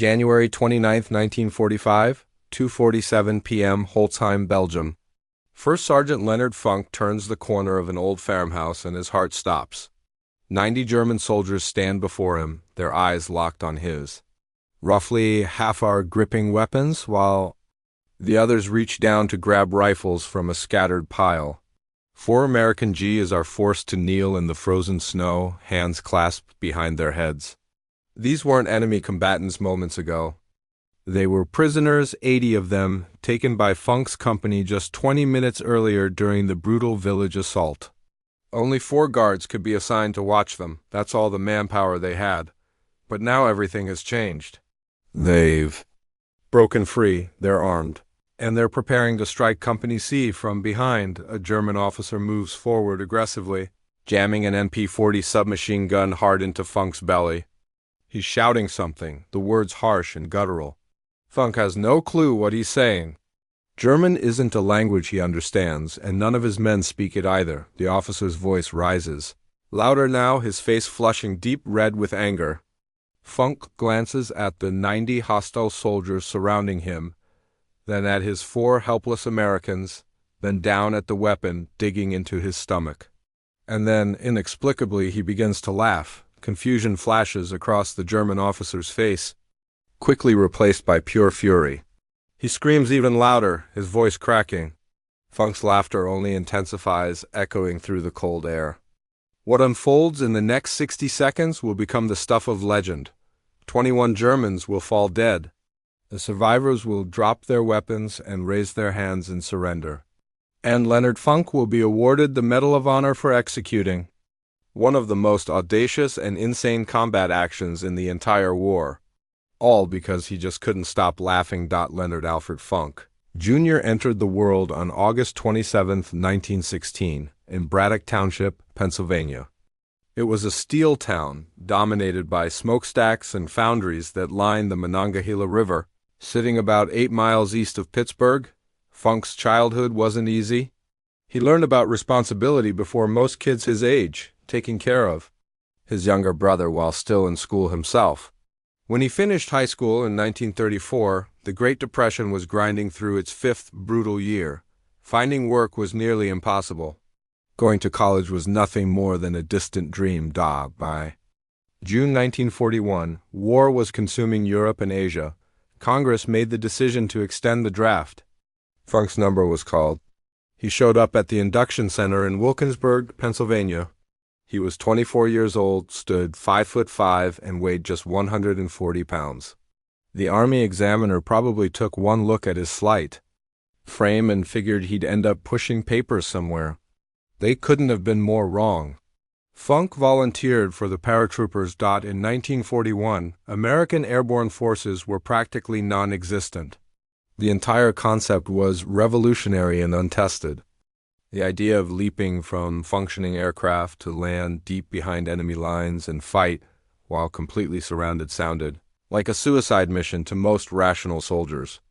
January 29, 1945, 2:47 p.m. Holzheim, Belgium. First Sergeant Leonard Funk turns the corner of an old farmhouse and his heart stops. 90 German soldiers stand before him, their eyes locked on his. Roughly half are gripping weapons, while the others reach down to grab rifles from a scattered pile. 4 American G's are forced to kneel in the frozen snow, hands clasped behind their heads. These weren't enemy combatants moments ago. They were prisoners, 80 of them, taken by Funk's company just 20 minutes earlier during the brutal village assault. Only 4 guards could be assigned to watch them. That's all the manpower they had. But now everything has changed. They've broken free, they're armed, and they're preparing to strike Company C from behind. A German officer moves forward aggressively, jamming an MP-40 submachine gun hard into Funk's belly. He's shouting something, the words harsh and guttural. Funk has no clue what he's saying. German isn't a language he understands, and none of his men speak it either. The officer's voice rises. Louder now, his face flushing deep red with anger. Funk glances at the 90 hostile soldiers surrounding him, then at his 4 helpless Americans, then down at the weapon digging into his stomach. And then, inexplicably, he begins to laugh. Confusion flashes across the German officer's face, quickly replaced by pure fury. He screams even louder, his voice cracking. Funk's laughter only intensifies, echoing through the cold air. What unfolds in the next 60 seconds will become the stuff of legend. 21 Germans will fall dead. The survivors will drop their weapons and raise their hands in surrender. And Leonard Funk will be awarded the Medal of Honor for executing one of the most audacious and insane combat actions in the entire war. All because he just couldn't stop laughing. Leonard Alfred Funk, Jr. entered the world on August 27, 1916, in Braddock Township, Pennsylvania. It was a steel town, dominated by smokestacks and foundries that lined the Monongahela River. Sitting about 8 miles east of Pittsburgh, Funk's childhood wasn't easy. He learned about responsibility before most kids his age, taking care of his younger brother while still in school himself. When he finished high school in 1934, the Great Depression was grinding through its 5th brutal year. Finding work was nearly impossible. Going to college was nothing more than a distant dream. By June 1941, war was consuming Europe and Asia. Congress made the decision to extend the draft. Funk's number was called. He showed up at the induction center in Wilkinsburg, Pennsylvania. He was 24 years old, stood 5'5", and weighed just 140 pounds. The Army examiner probably took one look at his slight frame and figured he'd end up pushing papers somewhere. They couldn't have been more wrong. Funk volunteered for the paratroopers. In 1941, American airborne forces were practically non-existent. The entire concept was revolutionary and untested. The idea of leaping from functioning aircraft to land deep behind enemy lines and fight while completely surrounded sounded like a suicide mission to most rational soldiers.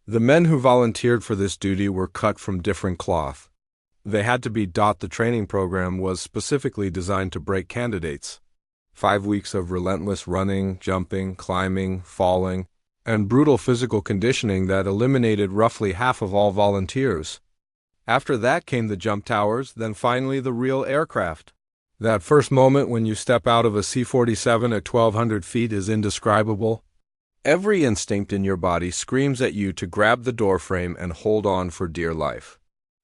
The men who volunteered for this duty were cut from different cloth. They had to be. The training program was specifically designed to break candidates. 5 weeks of relentless running, jumping, climbing, falling, and brutal physical conditioning that eliminated roughly half of all volunteers. After that came the jump towers, then finally the real aircraft. That first moment when you step out of a C-47 at 1,200 feet is indescribable. Every instinct in your body screams at you to grab the doorframe and hold on for dear life.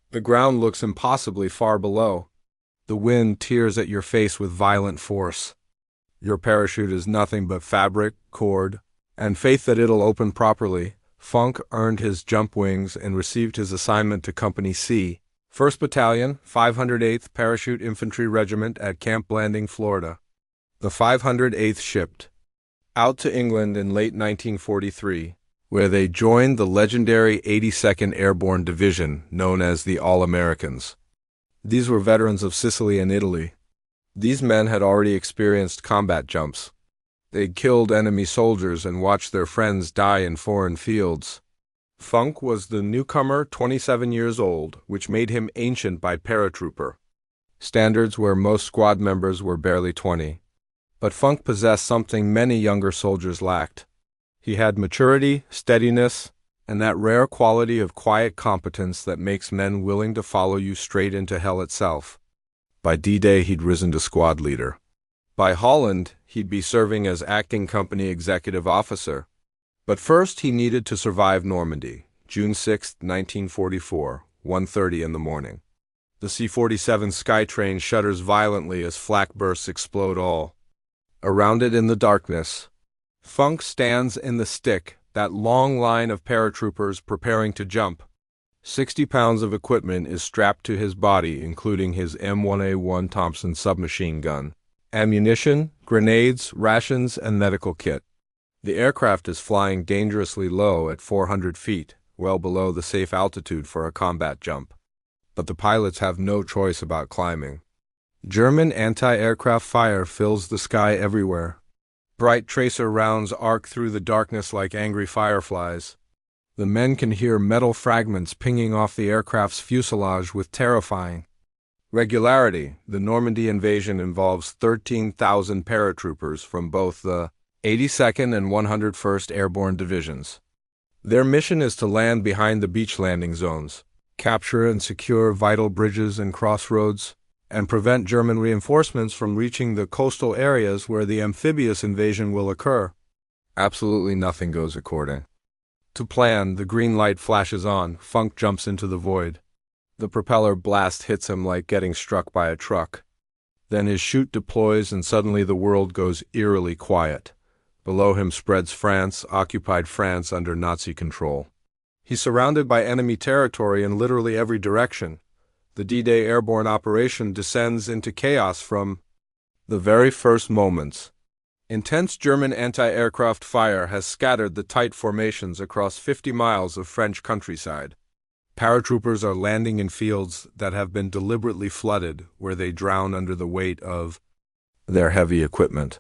The ground looks impossibly far below. The wind tears at your face with violent force. Your parachute is nothing but fabric, cord, and faith that it'll open properly. Funk earned his jump wings and received his assignment to Company C, 1st Battalion, 508th Parachute Infantry Regiment at Camp Blanding, Florida. The 508th shipped out to England in late 1943, where they joined the legendary 82nd Airborne Division, known as the All-Americans. These were veterans of Sicily and Italy. These men had already experienced combat jumps. They'd killed enemy soldiers and watched their friends die in foreign fields. Funk was the newcomer, 27 years old, which made him ancient by paratrooper standards where most squad members were barely 20. But Funk possessed something many younger soldiers lacked. He had maturity, steadiness, and that rare quality of quiet competence that makes men willing to follow you straight into hell itself. By D-Day, he'd risen to squad leader. By Holland, he'd be serving as acting company executive officer. But first, he needed to survive Normandy, June 6, 1944, 1:30 in the morning. The C-47 Skytrain shudders violently as flak bursts explode all around it in the darkness. Funk stands in the stick, that long line of paratroopers preparing to jump. 60 pounds of equipment is strapped to his body, including his M1A1 Thompson submachine gun, ammunition, grenades, rations, and medical kit. The aircraft is flying dangerously low at 400 feet, well below the safe altitude for a combat jump. But the pilots have no choice about climbing. German anti-aircraft fire fills the sky everywhere. Bright tracer rounds arc through the darkness like angry fireflies. The men can hear metal fragments pinging off the aircraft's fuselage with terrifying regularity. The Normandy invasion involves 13,000 paratroopers from both the 82nd and 101st Airborne Divisions. Their mission is to land behind the beach landing zones, capture and secure vital bridges and crossroads, and prevent German reinforcements from reaching the coastal areas where the amphibious invasion will occur. Absolutely nothing goes according to plan. The green light flashes on. Funk jumps into the void. The propeller blast hits him like getting struck by a truck. Then his chute deploys and suddenly the world goes eerily quiet. Below him spreads France, occupied France under Nazi control. He's surrounded by enemy territory in literally every direction. The D-Day airborne operation descends into chaos from the very first moments. Intense German anti-aircraft fire has scattered the tight formations across 50 miles of French countryside. Paratroopers are landing in fields that have been deliberately flooded, where they drown under the weight of their heavy equipment.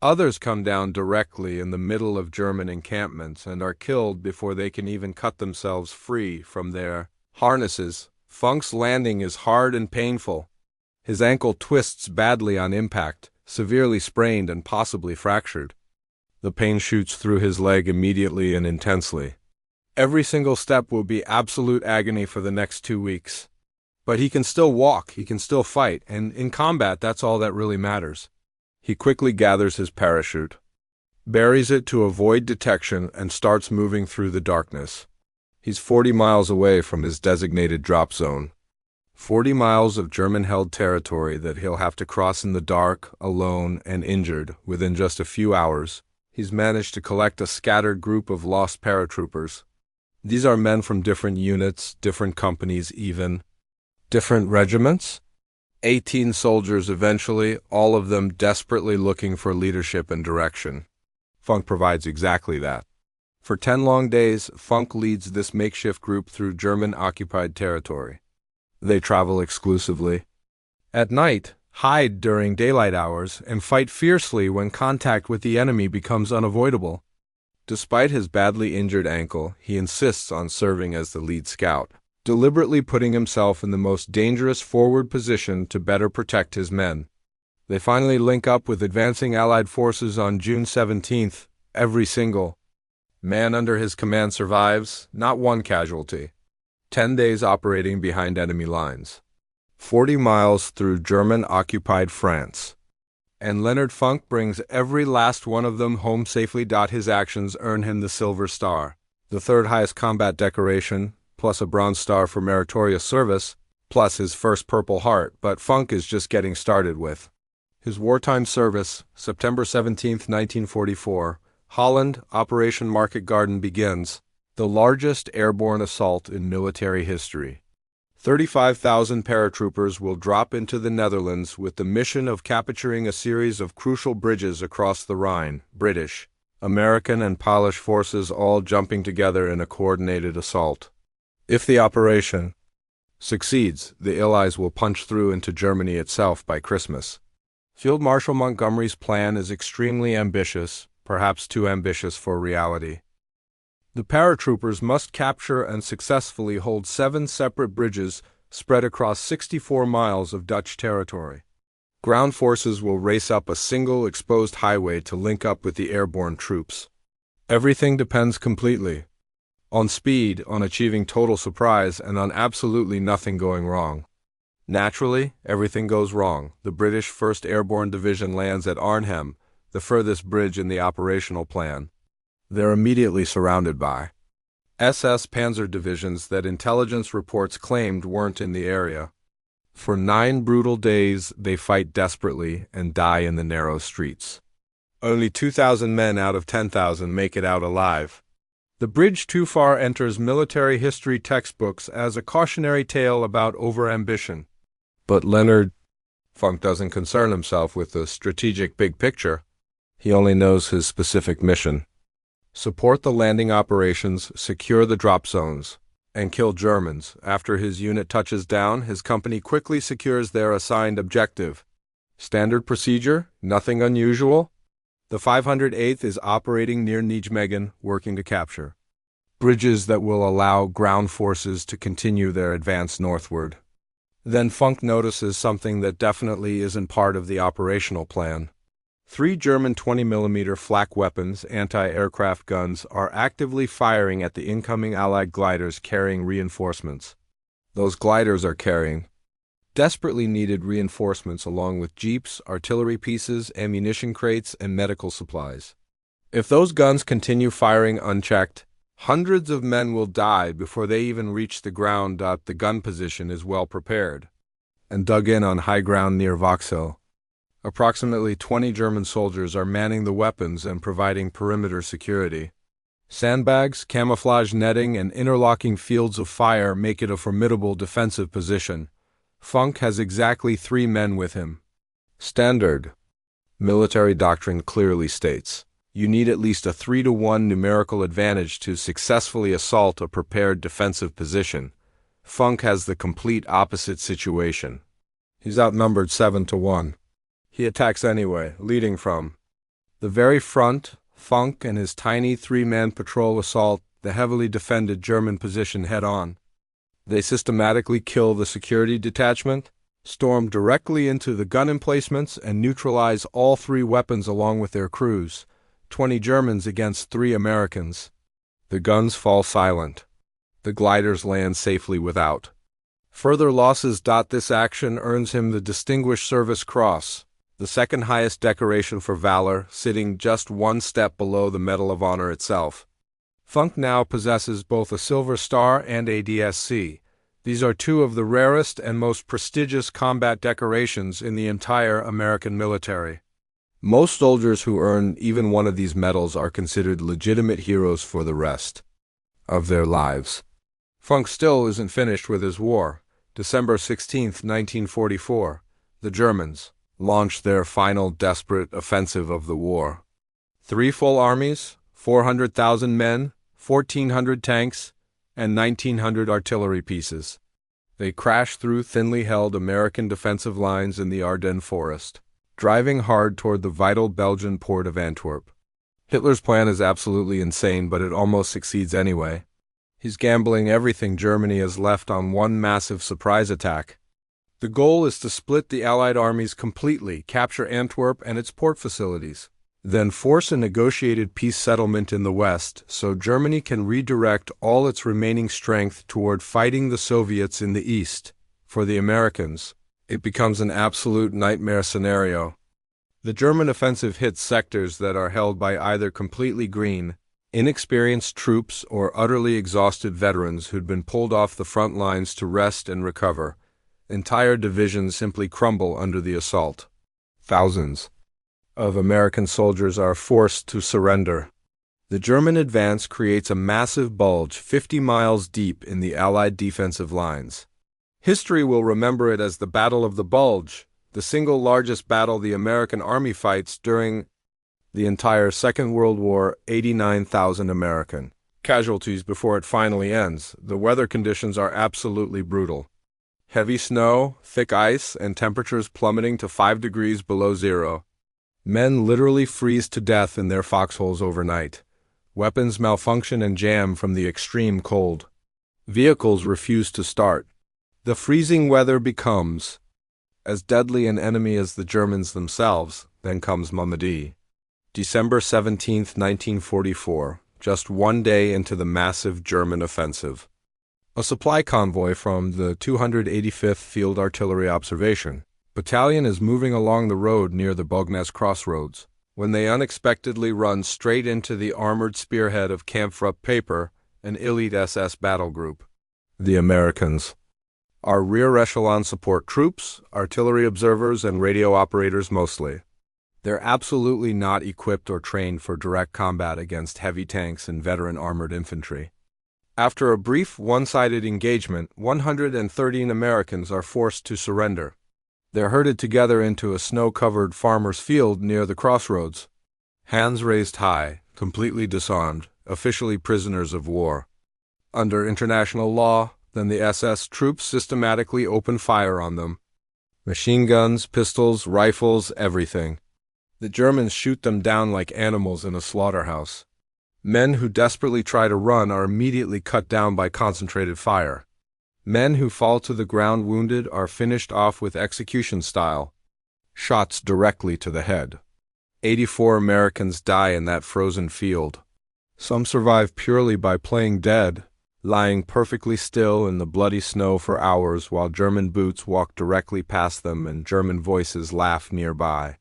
Others come down directly in the middle of German encampments and are killed before they can even cut themselves free from their harnesses. Funk's landing is hard and painful. His ankle twists badly on impact, severely sprained and possibly fractured. The pain shoots through his leg immediately and intensely. Every single step will be absolute agony for the next 2 weeks. But he can still walk, he can still fight, and in combat that's all that really matters. He quickly gathers his parachute, buries it to avoid detection, and starts moving through the darkness. He's 40 miles away from his designated drop zone. 40 miles of German-held territory that he'll have to cross in the dark, alone, and injured within just a few hours. He's managed to collect a scattered group of lost paratroopers. These are men from different units, different companies even, different regiments. 18 soldiers eventually, all of them desperately looking for leadership and direction. Funk provides exactly that. For 10 long days, Funk leads this makeshift group through German-occupied territory. They travel exclusively at night, hide during daylight hours, and fight fiercely when contact with the enemy becomes unavoidable. Despite his badly injured ankle, he insists on serving as the lead scout, deliberately putting himself in the most dangerous forward position to better protect his men. They finally link up with advancing Allied forces on June 17th. Every single man under his command survives, not one casualty. 10 days operating behind enemy lines. 40 miles through German-occupied France. And Leonard Funk brings every last one of them home safely. His actions earn him the Silver Star, the third highest combat decoration, plus a Bronze Star for meritorious service, plus his first Purple Heart. But Funk is just getting started with his wartime service. September 17, 1944. Holland, Operation Market Garden begins, the largest airborne assault in military history. 35,000 paratroopers will drop into the Netherlands with the mission of capturing a series of crucial bridges across the Rhine. British, American, and Polish forces all jumping together in a coordinated assault. If the operation succeeds, the Allies will punch through into Germany itself by Christmas. Field Marshal Montgomery's plan is extremely ambitious, perhaps too ambitious for reality. The paratroopers must capture and successfully hold 7 separate bridges spread across 64 miles of Dutch territory. Ground forces will race up a single exposed highway to link up with the airborne troops. Everything depends completely on speed, on achieving total surprise, and on absolutely nothing going wrong. Naturally, everything goes wrong. The British 1st Airborne Division lands at Arnhem, the furthest bridge in the operational plan. They're immediately surrounded by SS Panzer divisions that intelligence reports claimed weren't in the area. For 9 brutal days, they fight desperately and die in the narrow streets. Only 2,000 men out of 10,000 make it out alive. The bridge too far enters military history textbooks as a cautionary tale about overambition. But Leonard Funk doesn't concern himself with the strategic big picture. He only knows his specific mission. Support the landing operations, secure the drop zones, and kill Germans. After his unit touches down, his company quickly secures their assigned objective. Standard procedure, nothing unusual. The 508th is operating near Nijmegen, working to capture bridges that will allow ground forces to continue their advance northward. Then Funk notices something that definitely isn't part of the operational plan. 3 German 20mm flak weapons, anti-aircraft guns, are actively firing at the incoming Allied gliders carrying reinforcements. Those gliders are carrying desperately needed reinforcements along with jeeps, artillery pieces, ammunition crates, and medical supplies. If those guns continue firing unchecked, hundreds of men will die before they even reach the ground. The gun position is well prepared and dug in on high ground near Vauxhall. Approximately 20 German soldiers are manning the weapons and providing perimeter security. Sandbags, camouflage netting, and interlocking fields of fire make it a formidable defensive position. Funk has exactly 3 men with him. Standard military doctrine clearly states, you need at least a 3-to-1 numerical advantage to successfully assault a prepared defensive position. Funk has the complete opposite situation. He's outnumbered 7-to-1. He attacks anyway, leading from the very front. Funk and his tiny 3-man patrol assault the heavily defended German position head-on. They systematically kill the security detachment, storm directly into the gun emplacements, and neutralize all 3 weapons along with their crews. 20 Germans against 3 Americans. The guns fall silent. The gliders land safely without further losses. This action earns him the Distinguished Service Cross, the second highest decoration for valor, sitting just 1 step below the Medal of Honor itself. Funk now possesses both a Silver Star and a DSC. These are 2 of the rarest and most prestigious combat decorations in the entire American military. Most soldiers who earn even one of these medals are considered legitimate heroes for the rest of their lives. Funk still isn't finished with his war. December 16, 1944, the Germans launched their final desperate offensive of the war. 3 full armies, 400,000 men, 1,400 tanks, and 1,900 artillery pieces. They crashed through thinly held American defensive lines in the Ardennes forest, driving hard toward the vital Belgian port of Antwerp. Hitler's plan is absolutely insane, but it almost succeeds anyway. He's gambling everything Germany has left on one massive surprise attack. The goal is to split the Allied armies completely, capture Antwerp and its port facilities, then force a negotiated peace settlement in the West so Germany can redirect all its remaining strength toward fighting the Soviets in the East. For the Americans, it becomes an absolute nightmare scenario. The German offensive hits sectors that are held by either completely green, inexperienced troops or utterly exhausted veterans who'd been pulled off the front lines to rest and recover. Entire divisions simply crumble under the assault. Thousands of American soldiers are forced to surrender. The German advance creates a massive bulge 50 miles deep in the Allied defensive lines. History will remember it as the Battle of the Bulge, the single largest battle the American Army fights during the entire Second World War. 89,000 American casualties before it finally ends. The weather conditions are absolutely brutal. Heavy snow, thick ice, and temperatures plummeting to 5 degrees below zero. Men literally freeze to death in their foxholes overnight. Weapons malfunction and jam from the extreme cold. Vehicles refuse to start. The freezing weather becomes as deadly an enemy as the Germans themselves. Then comes Normandy. December 17, 1944, just one day into the massive German offensive. A supply convoy from the 285th Field Artillery Observation Battalion is moving along the road near the Bulge crossroads when they unexpectedly run straight into the armored spearhead of Kampfrupp Paper, an elite SS battle group. The Americans. Our rear echelon support troops, artillery observers, and radio operators mostly. They're absolutely not equipped or trained for direct combat against heavy tanks and veteran armored infantry. After a brief one-sided engagement, 113 Americans are forced to surrender. They're herded together into a snow-covered farmer's field near the crossroads. Hands raised high, completely disarmed, officially prisoners of war. Under international law, then the SS troops systematically open fire on them. Machine guns, pistols, rifles, everything. The Germans shoot them down like animals in a slaughterhouse. Men who desperately try to run are immediately cut down by concentrated fire. Men who fall to the ground wounded are finished off with execution style. Shots directly to the head. 84 Americans die in that frozen field. Some survive purely by playing dead, lying perfectly still in the bloody snow for hours while German boots walk directly past them and German voices laugh nearby.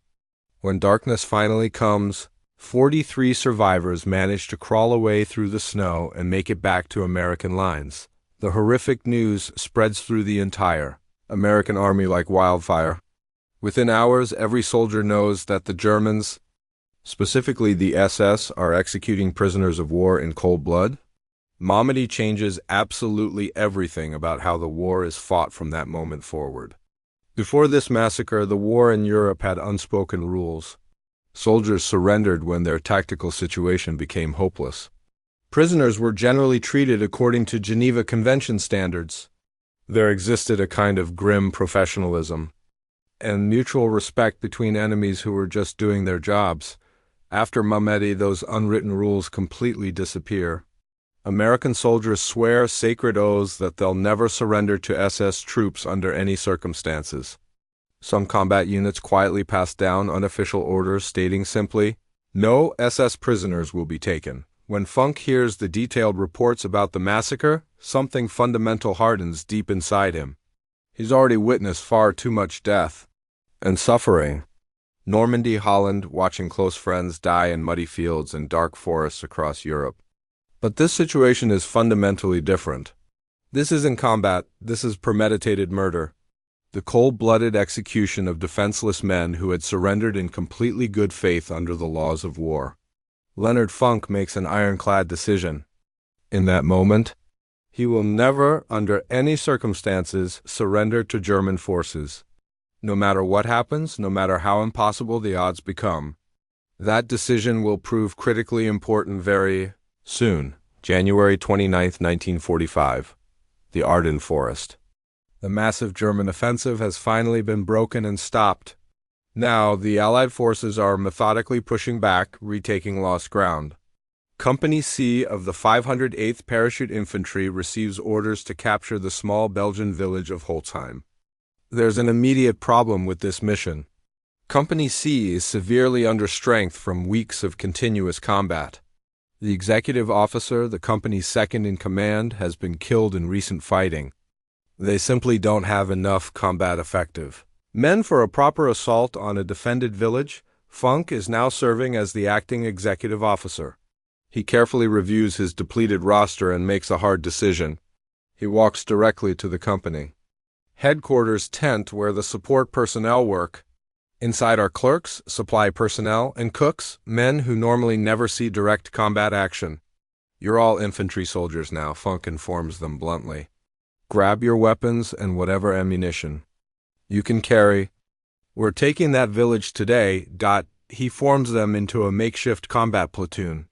When darkness finally comes, 43 survivors manage to crawl away through the snow and make it back to American lines. The horrific news spreads through the entire American army like wildfire. Within hours, every soldier knows that the Germans, specifically the SS, are executing prisoners of war in cold blood. Normandy changes absolutely everything about how the war is fought from that moment forward. Before this massacre, the war in Europe had unspoken rules. Soldiers surrendered when their tactical situation became hopeless. Prisoners were generally treated according to Geneva Convention standards. There existed a kind of grim professionalism and mutual respect between enemies who were just doing their jobs. After Normandy, those unwritten rules completely disappear. American soldiers swear sacred oaths that they'll never surrender to SS troops under any circumstances. Some combat units quietly pass down unofficial orders stating simply, "No SS prisoners will be taken." When Funk hears the detailed reports about the massacre, something fundamental hardens deep inside him. He's already witnessed far too much death and suffering. Normandy, Holland, watching close friends die in muddy fields and dark forests across Europe. But this situation is fundamentally different. This isn't combat, this is premeditated murder. The cold-blooded execution of defenseless men who had surrendered in completely good faith under the laws of war. Leonard Funk makes an ironclad decision. In that moment, he will never, under any circumstances, surrender to German forces. No matter what happens, no matter how impossible the odds become. That decision will prove critically important very soon. January 29, 1945. The Ardennes Forest. The massive German offensive has finally been broken and stopped. Now, the Allied forces are methodically pushing back, retaking lost ground. Company C of the 508th Parachute Infantry receives orders to capture the small Belgian village of Holzheim. There's an immediate problem with this mission. Company C is severely under strength from weeks of continuous combat. The executive officer, the company's second in command, has been killed in recent fighting. They simply don't have enough combat effective men for a proper assault on a defended village. Funk is now serving as the acting executive officer. He carefully reviews his depleted roster and makes a hard decision. He walks directly to the company headquarters tent where the support personnel work. Inside are clerks, supply personnel, and cooks, men who normally never see direct combat action. "You're all infantry soldiers now," Funk informs them bluntly. "Grab your weapons and whatever ammunition you can carry. We're taking that village today." He forms them into a makeshift combat platoon.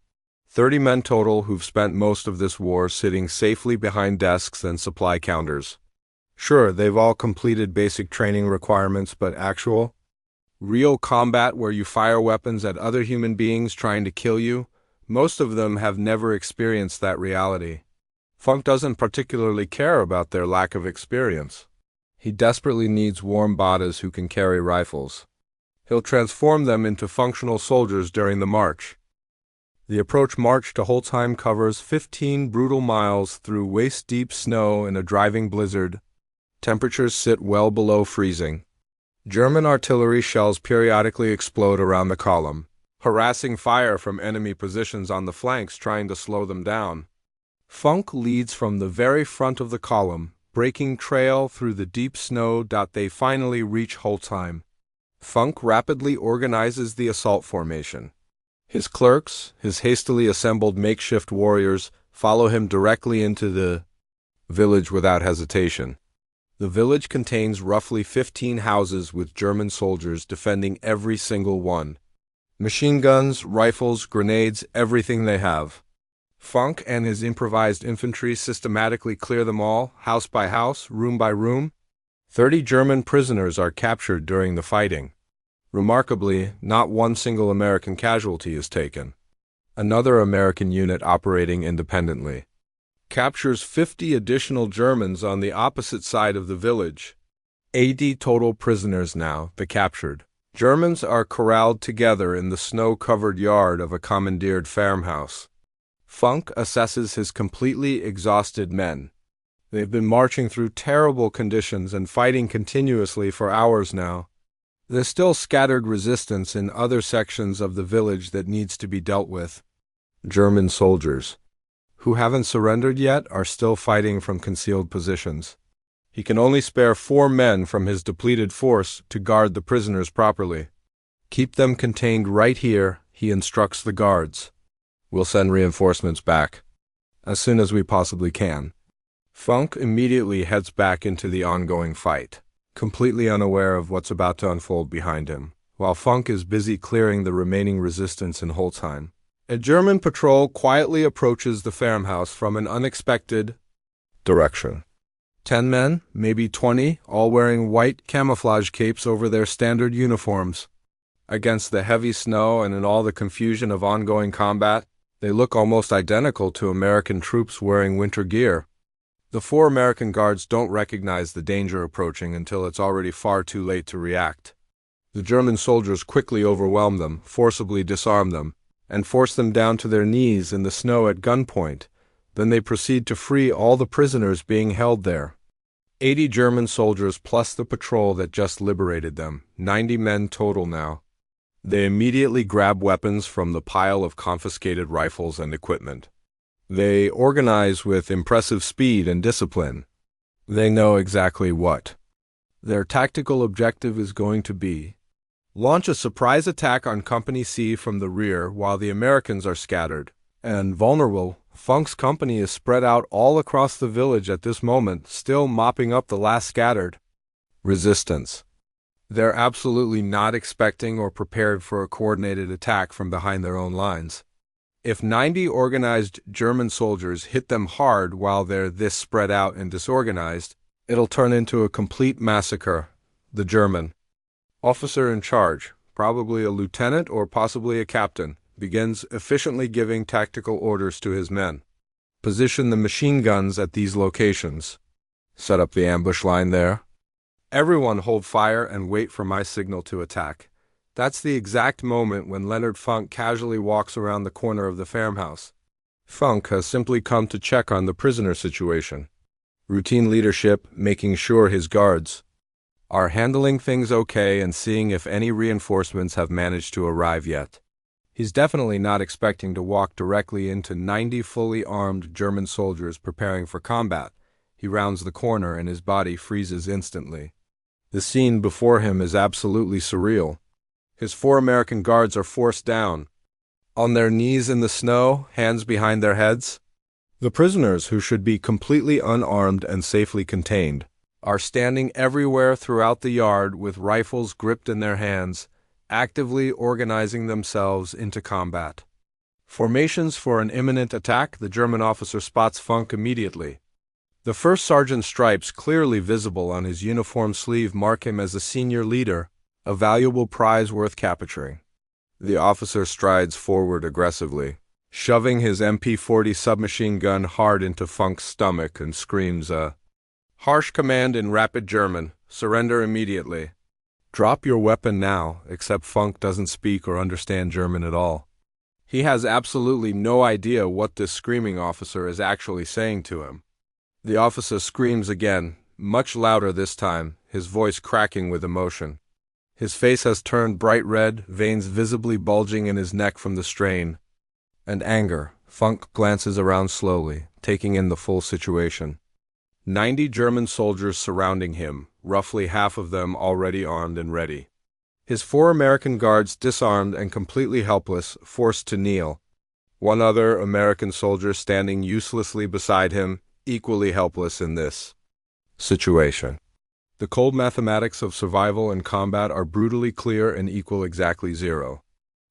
30 men total who've spent most of this war sitting safely behind desks and supply counters. Sure, they've all completed basic training requirements, but actual, real combat where you fire weapons at other human beings trying to kill you, most of them have never experienced that reality. Funk doesn't particularly care about their lack of experience. He desperately needs warm bodies who can carry rifles. He'll transform them into functional soldiers during the march. The approach march to Holzheim covers 15 brutal miles through waist-deep snow in a driving blizzard. Temperatures sit well below freezing. German artillery shells periodically explode around the column, harassing fire from enemy positions on the flanks trying to slow them down. Funk leads from the very front of the column, breaking trail through the deep snow. They finally reach Holzheim. Funk rapidly organizes the assault formation. His clerks, his hastily assembled makeshift warriors, follow him directly into the village without hesitation. The village contains roughly 15 houses with German soldiers defending every single one. Machine guns, rifles, grenades, everything they have. Funk and his improvised infantry systematically clear them all, house by house, room by room. 30 German prisoners are captured during the fighting. Remarkably, not one single American casualty is taken. Another American unit operating independently captures 50 additional Germans on the opposite side of the village. 80 total prisoners now, the captured Germans are corralled together in the snow-covered yard of a commandeered farmhouse. Funk assesses his completely exhausted men. They've been marching through terrible conditions and fighting continuously for hours now. There's still scattered resistance in other sections of the village that needs to be dealt with. German soldiers, who haven't surrendered yet, are still fighting from concealed positions. He can only spare 4 men from his depleted force to guard the prisoners properly. Keep them contained right here, he instructs the guards. We'll send reinforcements back as soon as we possibly can. Funk immediately heads back into the ongoing fight, completely unaware of what's about to unfold behind him. While Funk is busy clearing the remaining resistance in Holzheim, a German patrol quietly approaches the farmhouse from an unexpected direction. 10 men, maybe 20, all wearing white camouflage capes over their standard uniforms. Against the heavy snow and in all the confusion of ongoing combat, they look almost identical to American troops wearing winter gear. The 4 American guards don't recognize the danger approaching until it's already far too late to react. The German soldiers quickly overwhelm them, forcibly disarm them, and force them down to their knees in the snow at gunpoint. Then they proceed to free all the prisoners being held there. 80 German soldiers plus the patrol that just liberated them, 90 men total now. They immediately grab weapons from the pile of confiscated rifles and equipment. They organize with impressive speed and discipline. They know exactly what their tactical objective is going to be. Launch a surprise attack on Company C from the rear while the Americans are scattered and vulnerable. Funk's company is spread out all across the village at this moment, still mopping up the last scattered resistance. They're absolutely not expecting or prepared for a coordinated attack from behind their own lines. If 90 organized German soldiers hit them hard while they're this spread out and disorganized, it'll turn into a complete massacre. The German officer in charge, probably a lieutenant or possibly a captain, begins efficiently giving tactical orders to his men. Position the machine guns at these locations. Set up the ambush line there. Everyone hold fire and wait for my signal to attack. That's the exact moment when Leonard Funk casually walks around the corner of the farmhouse. Funk has simply come to check on the prisoner situation. Routine leadership, making sure his guards are handling things okay and seeing if any reinforcements have managed to arrive yet. He's definitely not expecting to walk directly into 90 fully armed German soldiers preparing for combat. He rounds the corner and his body freezes instantly. The scene before him is absolutely surreal. His 4 American guards are forced down, on their knees in the snow, hands behind their heads. The prisoners, who should be completely unarmed and safely contained, are standing everywhere throughout the yard with rifles gripped in their hands, actively organizing themselves into combat. Formations for an imminent attack. The German officer spots Funk immediately. The first sergeant's stripes, clearly visible on his uniform sleeve, mark him as a senior leader, a valuable prize worth capturing. The officer strides forward aggressively, shoving his MP-40 submachine gun hard into Funk's stomach, and screams a harsh command in rapid German, "Surrender immediately." Drop your weapon now, except Funk doesn't speak or understand German at all. He has absolutely no idea what this screaming officer is actually saying to him. The officer screams again, much louder this time, his voice cracking with emotion. His face has turned bright red, veins visibly bulging in his neck from the strain. And anger. Funk glances around slowly, taking in the full situation. 90 German soldiers surrounding him, roughly half of them already armed and ready. His 4 American guards disarmed and completely helpless, forced to kneel. One other American soldier standing uselessly beside him, equally helpless in this situation. The cold mathematics of survival and combat are brutally clear and equal exactly 0.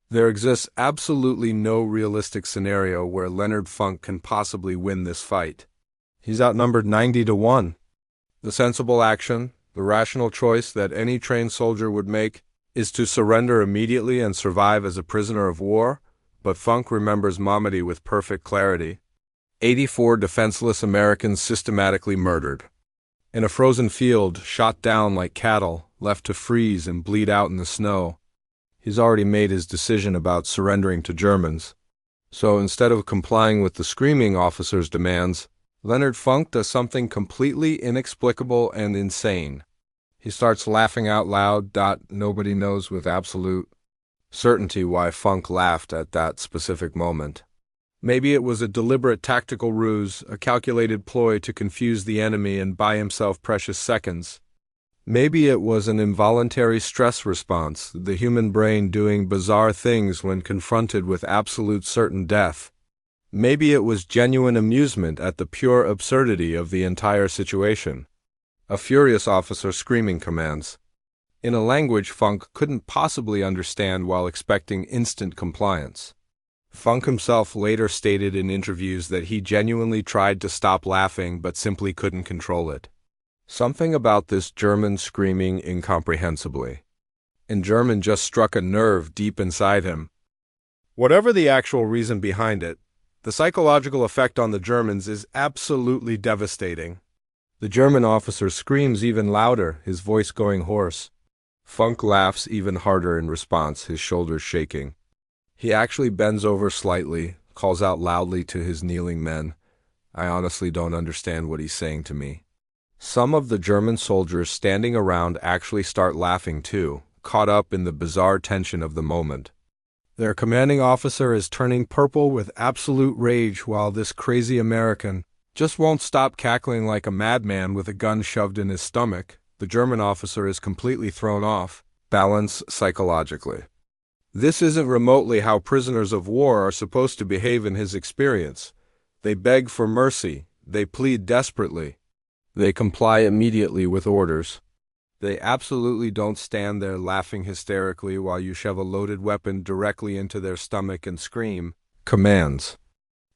There exists absolutely no realistic scenario where Leonard Funk can possibly win this fight. He's outnumbered 90-1. The sensible action, the rational choice that any trained soldier would make, is to surrender immediately and survive as a prisoner of war, but Funk remembers Normandy with perfect clarity. 84 defenseless Americans systematically murdered. In a frozen field, shot down like cattle, left to freeze and bleed out in the snow. He's already made his decision about surrendering to Germans. So instead of complying with the screaming officer's demands, Leonard Funk does something completely inexplicable and insane. He starts laughing out loud. Nobody knows with absolute certainty why Funk laughed at that specific moment. Maybe it was a deliberate tactical ruse, a calculated ploy to confuse the enemy and buy himself precious seconds. Maybe it was an involuntary stress response, the human brain doing bizarre things when confronted with absolute certain death. Maybe it was genuine amusement at the pure absurdity of the entire situation. A furious officer screaming commands, in a language Funk couldn't possibly understand while expecting instant compliance. Funk himself later stated in interviews that he genuinely tried to stop laughing but simply couldn't control it. Something about this German screaming incomprehensibly. In German just struck a nerve deep inside him. Whatever the actual reason behind it, the psychological effect on the Germans is absolutely devastating. The German officer screams even louder, his voice going hoarse. Funk laughs even harder in response, his shoulders shaking. He actually bends over slightly, calls out loudly to his kneeling men. I honestly don't understand what he's saying to me. Some of the German soldiers standing around actually start laughing too, caught up in the bizarre tension of the moment. Their commanding officer is turning purple with absolute rage while this crazy American just won't stop cackling like a madman with a gun shoved in his stomach. The German officer is completely thrown off balance psychologically. This isn't remotely how prisoners of war are supposed to behave in his experience. They beg for mercy. They plead desperately. They comply immediately with orders. They absolutely don't stand there laughing hysterically while you shove a loaded weapon directly into their stomach and scream commands.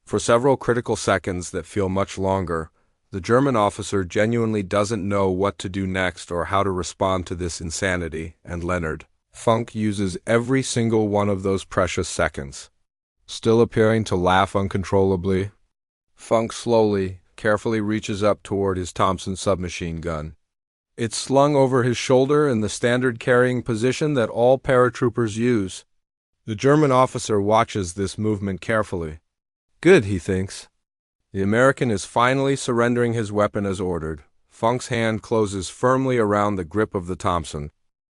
For several critical seconds that feel much longer, the German officer genuinely doesn't know what to do next or how to respond to this insanity, and Leonard Funk uses every single one of those precious seconds. Still appearing to laugh uncontrollably, Funk slowly, carefully reaches up toward his Thompson submachine gun. It's slung over his shoulder in the standard carrying position that all paratroopers use. The German officer watches this movement carefully. Good, he thinks. The American is finally surrendering his weapon as ordered. Funk's hand closes firmly around the grip of the Thompson.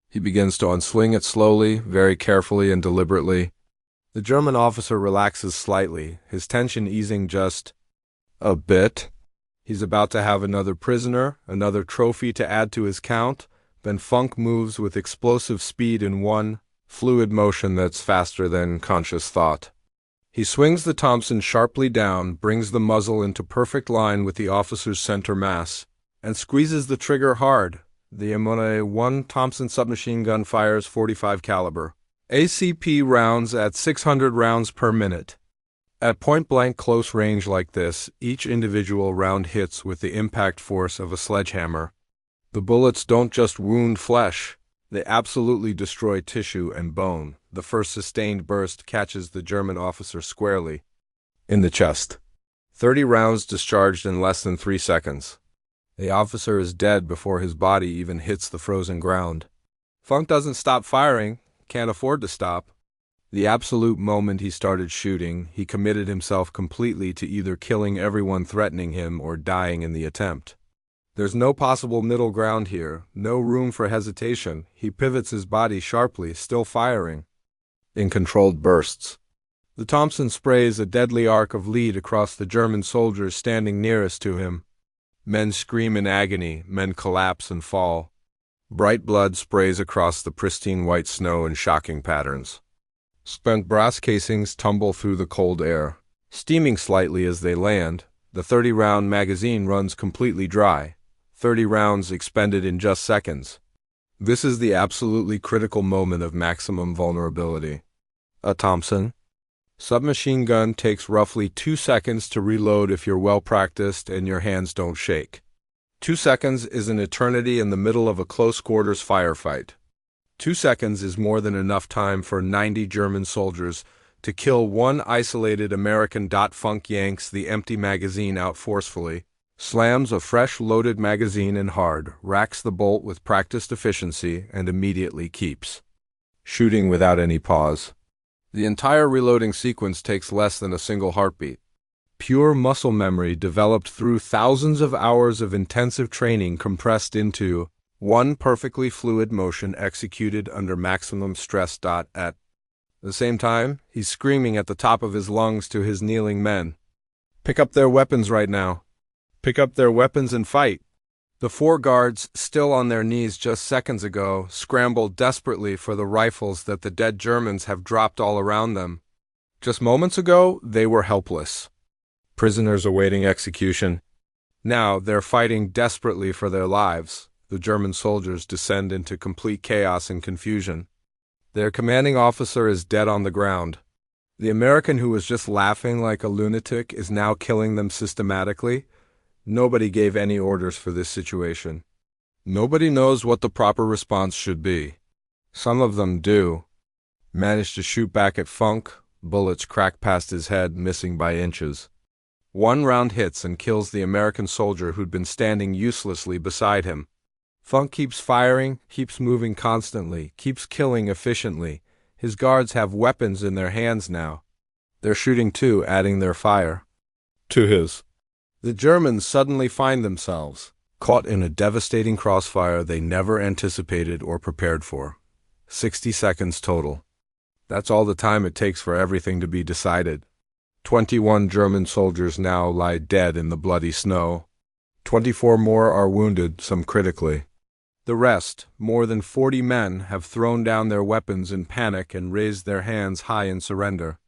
He begins to unswing it slowly, very carefully and deliberately. The German officer relaxes slightly, his tension easing just a bit. He's about to have another prisoner, another trophy to add to his count. Then Funk moves with explosive speed in one fluid motion that's faster than conscious thought. He swings the Thompson sharply down, brings the muzzle into perfect line with the officer's center mass, and squeezes the trigger hard. The M1 Thompson submachine gun fires .45 caliber ACP rounds at 600 rounds per minute. At point-blank close range like this, each individual round hits with the impact force of a sledgehammer. The bullets don't just wound flesh, they absolutely destroy tissue and bone. The first sustained burst catches the German officer squarely in the chest. 30 rounds discharged in less than 3 seconds. The officer is dead before his body even hits the frozen ground. Funk doesn't stop firing, can't afford to stop. The absolute moment he started shooting, he committed himself completely to either killing everyone threatening him or dying in the attempt. There's no possible middle ground here, no room for hesitation. He pivots his body sharply, still firing. In controlled bursts. The Thompson sprays a deadly arc of lead across the German soldiers standing nearest to him. Men scream in agony, men collapse and fall. Bright blood sprays across the pristine white snow in shocking patterns. Spent brass casings tumble through the cold air. Steaming slightly as they land, the 30-round magazine runs completely dry. 30 rounds expended in just seconds. This is the absolutely critical moment of maximum vulnerability. A Thompson submachine gun takes roughly 2 seconds to reload if you're well practiced and your hands don't shake. 2 seconds is an eternity in the middle of a close-quarters firefight. 2 seconds is more than enough time for 90 German soldiers to kill one isolated American. Funk yanks the empty magazine out forcefully, slams a fresh loaded magazine in hard, racks the bolt with practiced efficiency, and immediately keeps shooting without any pause. The entire reloading sequence takes less than a single heartbeat. Pure muscle memory developed through thousands of hours of intensive training compressed into one perfectly fluid motion executed under maximum stress. At the same time, he's screaming at the top of his lungs to his kneeling men. Pick up their weapons right now. Pick up their weapons and fight. The 4 guards, still on their knees just seconds ago, scramble desperately for the rifles that the dead Germans have dropped all around them. Just moments ago, they were helpless. Prisoners awaiting execution. Now they're fighting desperately for their lives. The German soldiers descend into complete chaos and confusion. Their commanding officer is dead on the ground. The American who was just laughing like a lunatic is now killing them systematically. Nobody gave any orders for this situation. Nobody knows what the proper response should be. Some of them do. Manage to shoot back at Funk. Bullets crack past his head, missing by inches. 1 round hits and kills the American soldier who'd been standing uselessly beside him. Funk keeps firing, keeps moving constantly, keeps killing efficiently. His guards have weapons in their hands now. They're shooting too, adding their fire to his. The Germans suddenly find themselves caught in a devastating crossfire they never anticipated or prepared for. 60 seconds total. That's all the time it takes for everything to be decided. 21 German soldiers now lie dead in the bloody snow. 24 more are wounded, some critically. The rest, more than 40 men, have thrown down their weapons in panic and raised their hands high in surrender.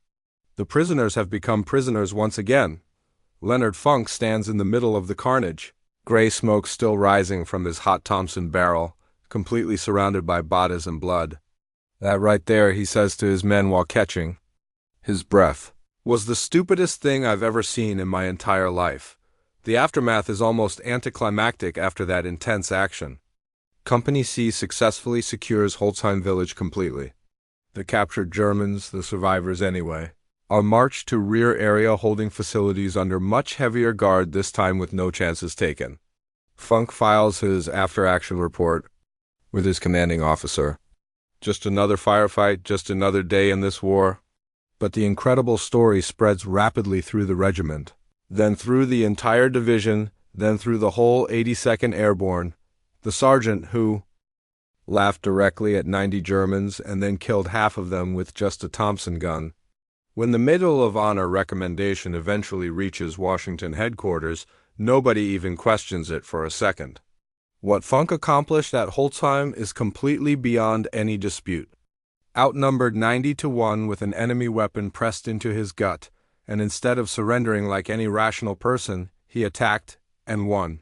The prisoners have become prisoners once again. Leonard Funk stands in the middle of the carnage, gray smoke still rising from his hot Thompson barrel, completely surrounded by bodies and blood. That right there, he says to his men while catching his breath, was the stupidest thing I've ever seen in my entire life. The aftermath is almost anticlimactic after that intense action. Company C successfully secures Holzheim village completely. The captured Germans, the survivors anyway, are marched to rear area holding facilities under much heavier guard, this time with no chances taken. Funk files his after-action report with his commanding officer. Just another firefight, just another day in this war. But the incredible story spreads rapidly through the regiment, then through the entire division, then through the whole 82nd Airborne. The sergeant who laughed directly at 90 Germans and then killed half of them with just a Thompson gun. When the Medal of Honor recommendation eventually reaches Washington headquarters, nobody even questions it for a second. What Funk accomplished at Holzheim is completely beyond any dispute. Outnumbered 90-1 with an enemy weapon pressed into his gut, and instead of surrendering like any rational person, he attacked and won.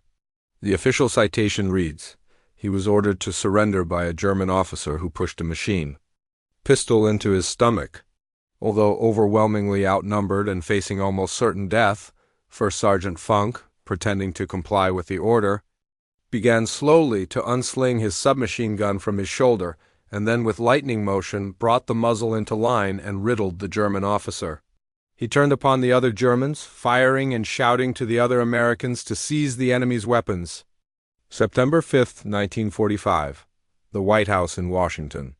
The official citation reads, he was ordered to surrender by a German officer who pushed a machine pistol into his stomach. Although overwhelmingly outnumbered and facing almost certain death, First Sergeant Funk, pretending to comply with the order, began slowly to unsling his submachine gun from his shoulder, and then with lightning motion brought the muzzle into line and riddled the German officer. He turned upon the other Germans, firing and shouting to the other Americans to seize the enemy's weapons. September 5, 1945. the White House in Washington.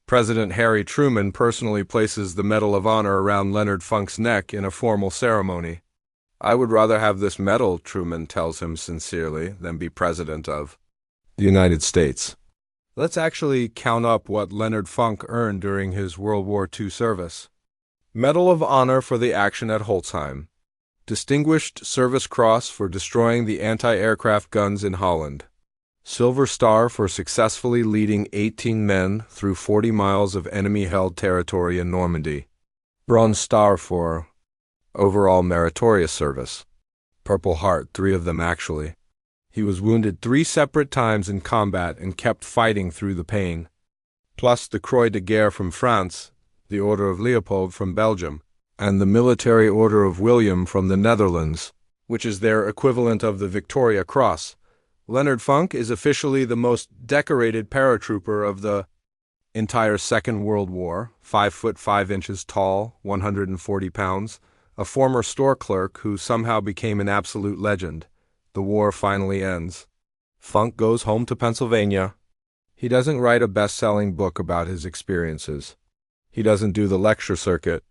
President Harry Truman personally places the Medal of Honor around Leonard Funk's neck in a formal ceremony. "I would rather have this medal," Truman tells him sincerely, "than be president of the United States." Let's actually count up what Leonard Funk earned during his World War II service. Medal of Honor for the action at Holzheim. Distinguished Service Cross for destroying the anti-aircraft guns in Holland. Silver Star for successfully leading 18 men through 40 miles of enemy-held territory in Normandy. Bronze Star for overall meritorious service. Purple Heart, 3 of them actually. He was wounded 3 separate times in combat and kept fighting through the pain. Plus the Croix de Guerre from France, the Order of Leopold from Belgium, and the Military Order of William from the Netherlands, which is their equivalent of the Victoria Cross. Leonard Funk is officially the most decorated paratrooper of the entire Second World War, 5 foot 5 inches tall, 140 pounds, a former store clerk who somehow became an absolute legend. The war finally ends. Funk goes home to Pennsylvania. He doesn't write a best-selling book about his experiences. He doesn't do the lecture circuit.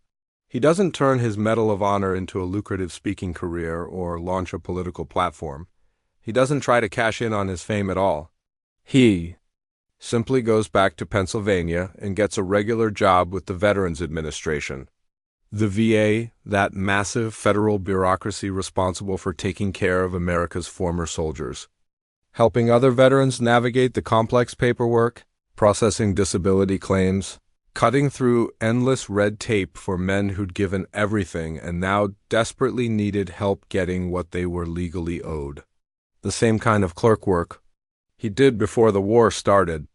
He doesn't turn his Medal of Honor into a lucrative speaking career or launch a political platform. He doesn't try to cash in on his fame at all. He simply goes back to Pennsylvania and gets a regular job with the Veterans Administration. The VA, that massive federal bureaucracy responsible for taking care of America's former soldiers. Helping other veterans navigate the complex paperwork, processing disability claims, cutting through endless red tape for men who'd given everything and now desperately needed help getting what they were legally owed. The same kind of clerk work he did before the war started.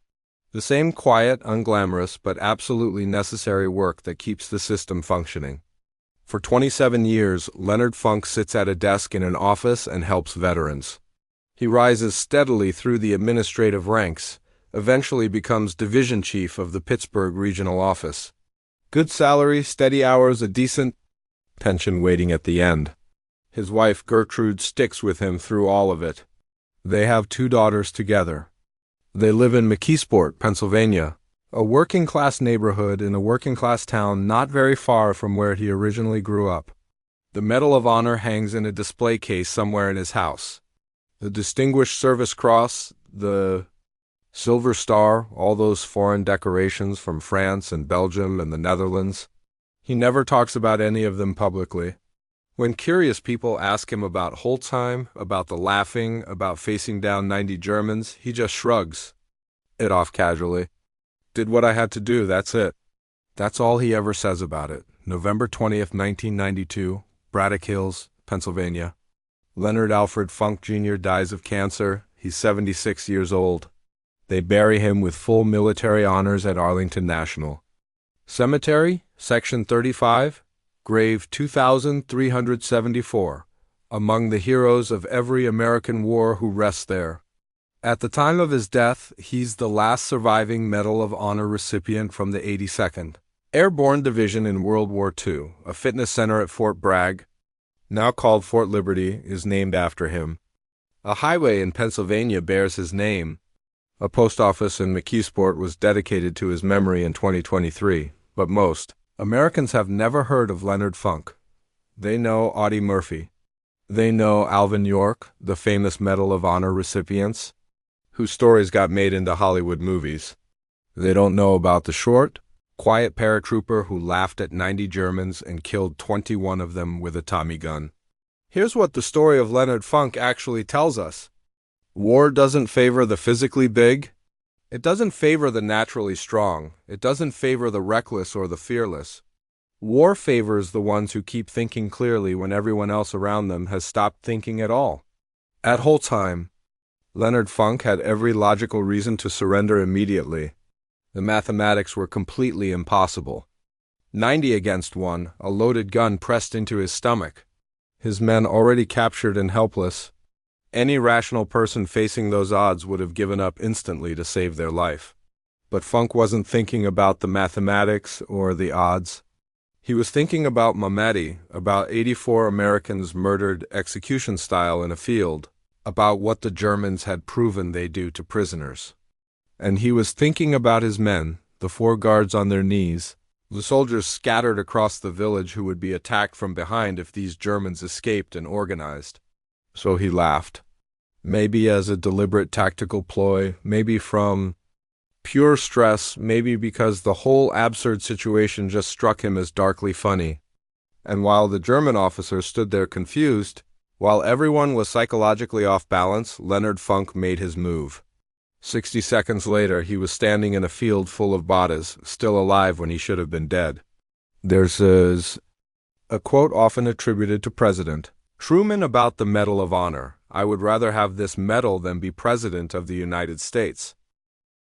The same quiet, unglamorous, but absolutely necessary work that keeps the system functioning. For 27 years, Leonard Funk sits at a desk in an office and helps veterans. He rises steadily through the administrative ranks, eventually becomes division chief of the Pittsburgh regional office. Good salary, steady hours, a decent pension waiting at the end. His wife Gertrude sticks with him through all of it. They have 2 daughters together. They live in McKeesport, Pennsylvania, a working-class neighborhood in a working-class town not very far from where he originally grew up. The Medal of Honor hangs in a display case somewhere in his house. The Distinguished Service Cross, the Silver Star, all those foreign decorations from France and Belgium and the Netherlands. He never talks about any of them publicly. When curious people ask him about Holzheim, about the laughing, about facing down 90 Germans, he just shrugs it off casually. Did what I had to do, that's it. That's all he ever says about it. November 20th, 1992, Braddock Hills, Pennsylvania. Leonard Alfred Funk Jr. dies of cancer. He's 76 years old. They bury him with full military honors at Arlington National Cemetery, Section 35, Grave 2374, among the heroes of every American war who rest there. At the time of his death, he's the last surviving Medal of Honor recipient from the 82nd Airborne Division in World War II. A fitness center at Fort Bragg, now called Fort Liberty, is named after him. A highway in Pennsylvania bears his name. A post office in McKeesport was dedicated to his memory in 2023, but most Americans have never heard of Leonard Funk. They know Audie Murphy. They know Alvin York, the famous Medal of Honor recipients, whose stories got made into Hollywood movies. They don't know about the short, quiet paratrooper who laughed at 90 Germans and killed 21 of them with a Tommy gun. Here's what the story of Leonard Funk actually tells us. War doesn't favor the physically big. It doesn't favor the naturally strong. It doesn't favor the reckless or the fearless. War favors the ones who keep thinking clearly when everyone else around them has stopped thinking at all. At Holzheim, Leonard Funk had every logical reason to surrender immediately. The mathematics were completely impossible. 90 against 1, a loaded gun pressed into his stomach. His men already captured and helpless. Any rational person facing those odds would have given up instantly to save their life. But Funk wasn't thinking about the mathematics or the odds. He was thinking about Normandy, about 84 Americans murdered execution style in a field, about what the Germans had proven they do to prisoners. And he was thinking about his men, the 4 guards on their knees, the soldiers scattered across the village who would be attacked from behind if these Germans escaped and organized. So he laughed. Maybe as a deliberate tactical ploy, maybe from pure stress, maybe because the whole absurd situation just struck him as darkly funny. And while the German officers stood there confused, while everyone was psychologically off balance, Leonard Funk made his move. 60 seconds later, he was standing in a field full of bodies, still alive when he should have been dead. There's a quote often attributed to President Truman about the Medal of Honor. I would rather have this medal than be President of the United States.